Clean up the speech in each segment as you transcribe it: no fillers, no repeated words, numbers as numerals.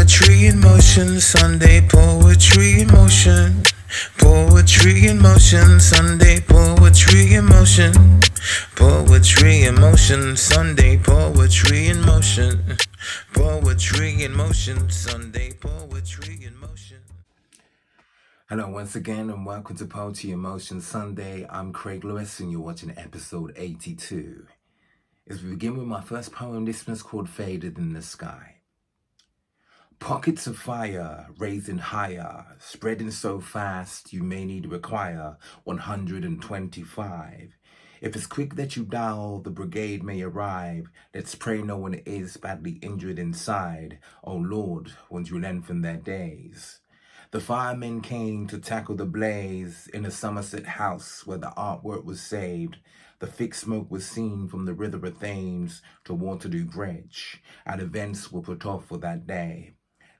Poetry in motion, Sunday poetry in motion. Poetry in motion, Sunday poetry in motion. Poetry in motion, Sunday poetry in motion. Poetry in motion, Sunday poetry in motion. Hello once again and welcome to Poetry in Motion Sunday. I'm Craig Lewis and you're watching episode 82. As we begin with my first poem, this one's called Faded in the Sky. Pockets of fire, raising higher, spreading so fast you may need require 125. If it's quick that you dial, the brigade may arrive. Let's pray no one is badly injured inside. Oh Lord, won't you lengthen their days? The firemen came to tackle the blaze in a Somerset house where the artwork was saved. The thick smoke was seen from the River Thames to Waterloo Bridge, and events were put off for that day.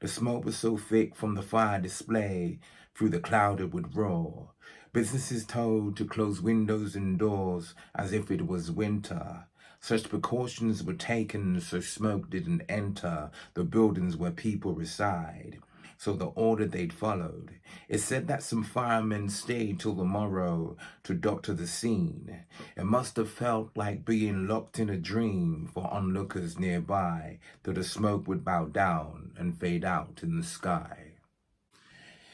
The smoke was so thick from the fire display, through the cloud it would roar. Businesses told to close windows and doors as if it was winter. Such precautions were taken so smoke didn't enter the buildings where people reside. So the order they'd followed. It said that some firemen stayed till the morrow to doctor the scene. It must have felt like being locked in a dream for onlookers nearby, till the smoke would bow down and fade out in the sky.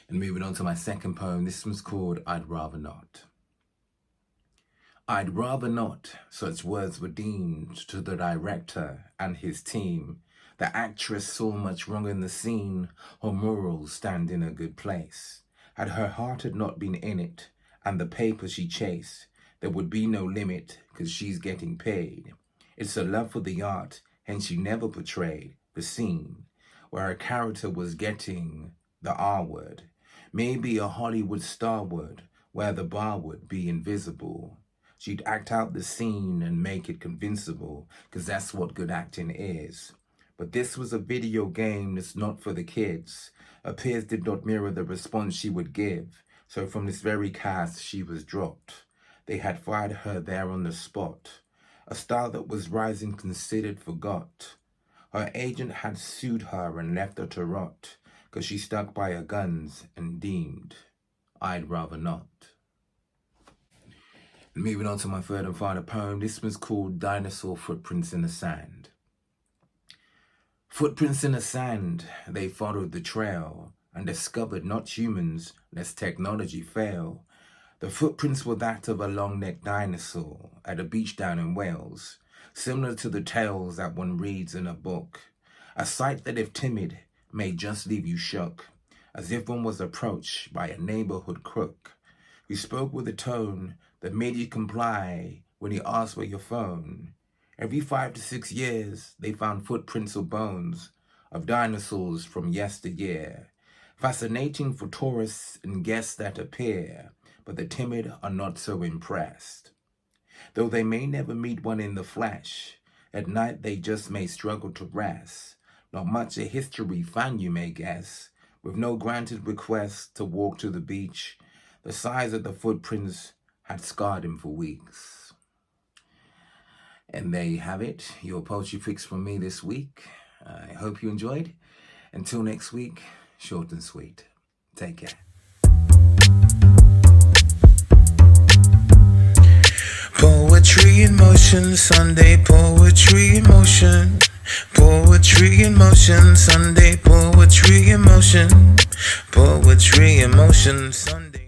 And moving on to my second poem, this one's called I'd Rather Not. I'd rather not, such words were deemed to the director and his team. The actress saw much wrong in the scene, her morals stand in a good place. Had her heart had not been in it, and the paper she chased, there would be no limit, 'cause she's getting paid. It's a love for the art, hence she never portrayed the scene, where her character was getting the R word. Maybe a Hollywood star would, where the bar would be invisible. She'd act out the scene and make it convincible, 'cause that's what good acting is. But this was a video game that's not for the kids. Her peers did not mirror the response she would give. So from this very cast, she was dropped. They had fired her there on the spot. A star that was rising considered forgot. Her agent had sued her and left her to rot, 'cause she stuck by her guns and deemed I'd rather not. And moving on to my third and final poem, this one's called Dinosaur Footprints in the Sand. Footprints in the sand, they followed the trail and discovered not humans, lest technology fail. The footprints were that of a long-necked dinosaur at a beach down in Wales, similar to the tales that one reads in a book. A sight that if timid may just leave you shook, as if one was approached by a neighborhood crook who spoke with a tone that made you comply when he asked for your phone. Every 5 to 6 years, they found footprints or bones of dinosaurs from yesteryear. Fascinating for tourists and guests that appear, but the timid are not so impressed. Though they may never meet one in the flesh, at night they just may struggle to rest. Not much a history fan you may guess, with no granted request to walk to the beach. The size of the footprints had scarred him for weeks. And there you have it, your poetry fix from me this week. I hope you enjoyed. Until next week, short and sweet. Take care. Poetry in motion, Sunday poetry in motion. Poetry in motion, Sunday poetry in motion. Poetry in motion, Sunday.